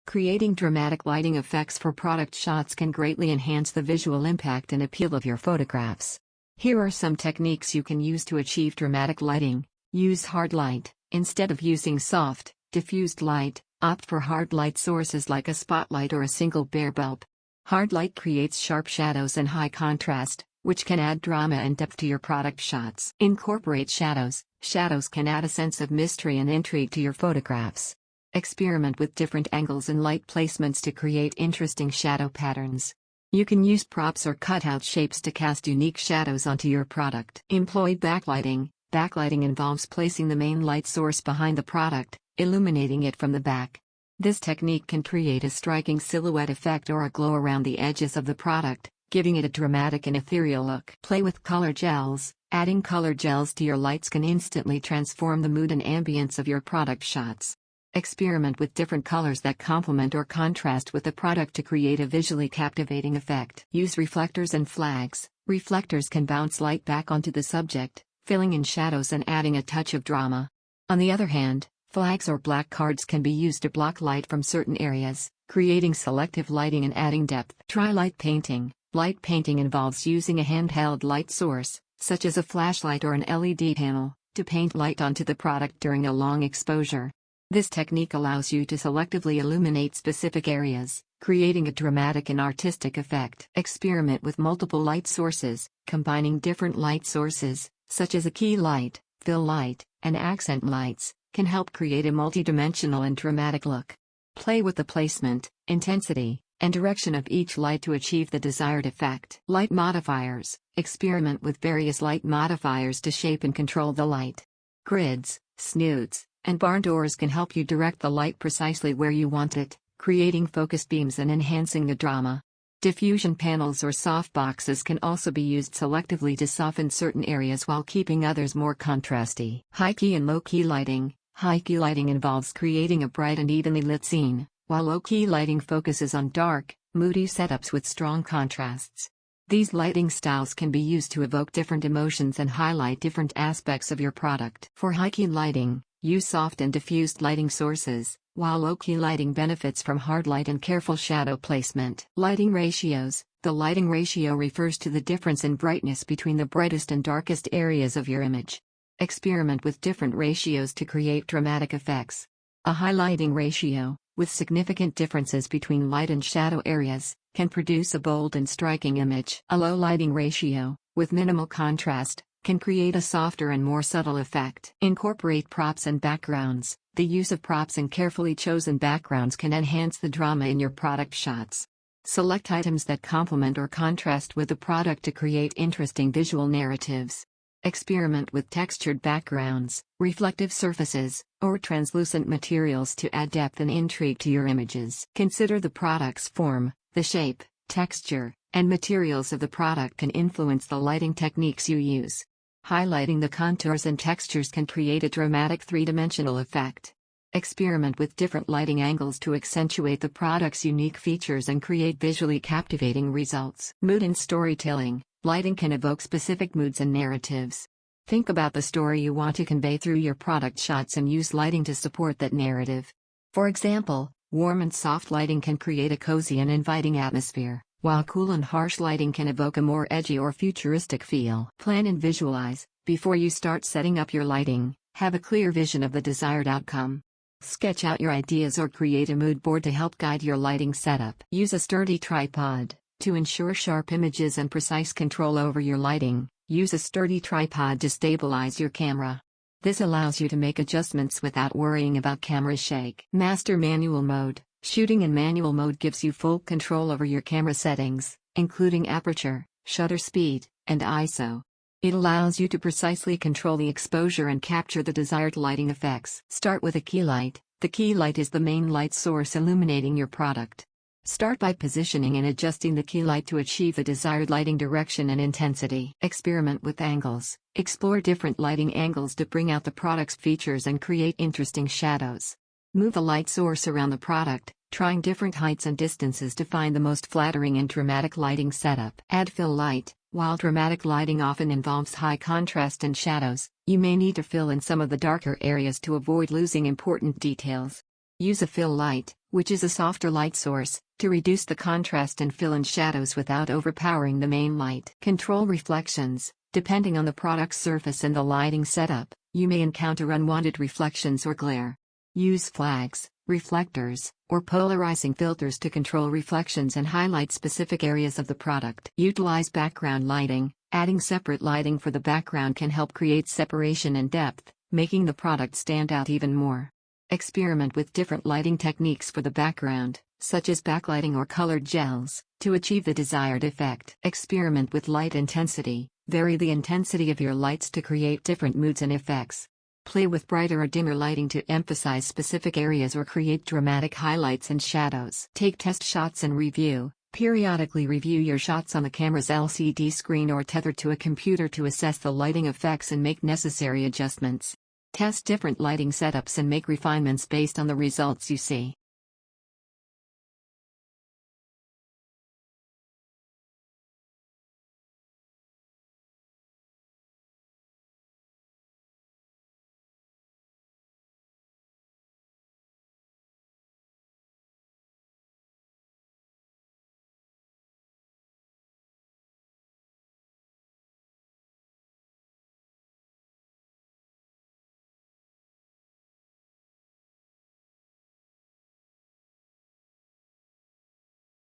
Creating dramatic lighting effects for product shots can greatly enhance the visual impact and appeal of your photographs. Here are some techniques you can use to achieve dramatic lighting. Use hard light. Instead of using soft, diffused light, opt for hard light sources like a spotlight or a single bare bulb. Hard light creates sharp shadows and high contrast, which can add drama and depth to your product shots. Incorporate shadows. Shadows can add a sense of mystery and intrigue to your photographs. Experiment with different angles and light placements to create interesting shadow patterns. You can use props or cutout shapes to cast unique shadows onto your product. Employ backlighting. Backlighting involves placing the main light source behind the product, illuminating it from the back. This technique can create a striking silhouette effect or a glow around the edges of the product, giving it a dramatic and ethereal look. Play with color gels. Adding color gels to your lights can instantly transform the mood and ambience of your product shots. Experiment with different colors that complement or contrast with the product to create a visually captivating effect. Use reflectors and flags. Reflectors can bounce light back onto the subject, filling in shadows and adding a touch of drama. On the other hand, flags or black cards can be used to block light from certain areas, creating selective lighting and adding depth. Try light painting. Light painting involves using a handheld light source, such as a flashlight or an LED panel, to paint light onto the product during a long exposure. This technique allows you to selectively illuminate specific areas, creating a dramatic and artistic effect. Experiment with multiple light sources. Combining different light sources, such as a key light, fill light, and accent lights, can help create a multidimensional and dramatic look. Play with the placement, intensity, and direction of each light to achieve the desired effect. Light modifiers. Experiment with various light modifiers to shape and control the light. Grids, snoods, and barn doors can help you direct the light precisely where you want it, creating focused beams and enhancing the drama. Diffusion panels or softboxes can also be used selectively to soften certain areas while keeping others more contrasty. High-key and low-key lighting. High-key lighting involves creating a bright and evenly lit scene, while low-key lighting focuses on dark, moody setups with strong contrasts. These lighting styles can be used to evoke different emotions and highlight different aspects of your product. For high-key lighting, use soft and diffused lighting sources, while low-key lighting benefits from hard light and careful shadow placement. Lighting ratios. The lighting ratio refers to the difference in brightness between the brightest and darkest areas of your image. Experiment with different ratios to create dramatic effects. A high lighting ratio, with significant differences between light and shadow areas, can produce a bold and striking image. A low lighting ratio, with minimal contrast, can create a softer and more subtle effect. Incorporate props and backgrounds. The use of props and carefully chosen backgrounds can enhance the drama in your product shots. Select items that complement or contrast with the product to create interesting visual narratives. Experiment with textured backgrounds, reflective surfaces, or translucent materials to add depth and intrigue to your images. Consider the product's form, the shape, texture, and materials of the product can influence the lighting techniques you use. Highlighting the contours and textures can create a dramatic three-dimensional effect. Experiment with different lighting angles to accentuate the product's unique features and create visually captivating results. Mood and storytelling. Lighting can evoke specific moods and narratives. Think about the story you want to convey through your product shots and use lighting to support that narrative. For example, warm and soft lighting can create a cozy and inviting atmosphere, while cool and harsh lighting can evoke a more edgy or futuristic feel. Plan and visualize. Before you start setting up your lighting, have a clear vision of the desired outcome. Sketch out your ideas or create a mood board to help guide your lighting setup. Use a sturdy tripod. To ensure sharp images and precise control over your lighting, use a sturdy tripod to stabilize your camera. This allows you to make adjustments without worrying about camera shake. Master manual mode. Shooting in manual mode gives you full control over your camera settings, including aperture, shutter speed, and ISO. It allows you to precisely control the exposure and capture the desired lighting effects. Start with a key light. The key light is the main light source illuminating your product. Start by positioning and adjusting the key light to achieve the desired lighting direction and intensity. Experiment with angles. Explore different lighting angles to bring out the product's features and create interesting shadows. Move the light source around the product, trying different heights and distances to find the most flattering and dramatic lighting setup. Add fill light. While dramatic lighting often involves high contrast and shadows, you may need to fill in some of the darker areas to avoid losing important details. Use a fill light, which is a softer light source, to reduce the contrast and fill in shadows without overpowering the main light. Control reflections. Depending on the product's surface and the lighting setup, you may encounter unwanted reflections or glare. Use flags, reflectors, or polarizing filters to control reflections and highlight specific areas of the product. Utilize background lighting. Adding separate lighting for the background can help create separation and depth, making the product stand out even more. Experiment with different lighting techniques for the background, such as backlighting or colored gels, to achieve the desired effect. Experiment with light intensity. Vary the intensity of your lights to create different moods and effects. Play with brighter or dimmer lighting to emphasize specific areas or create dramatic highlights and shadows. Take test shots and review. Periodically review your shots on the camera's LCD screen or tethered to a computer to assess the lighting effects and make necessary adjustments. Test different lighting setups and make refinements based on the results you see.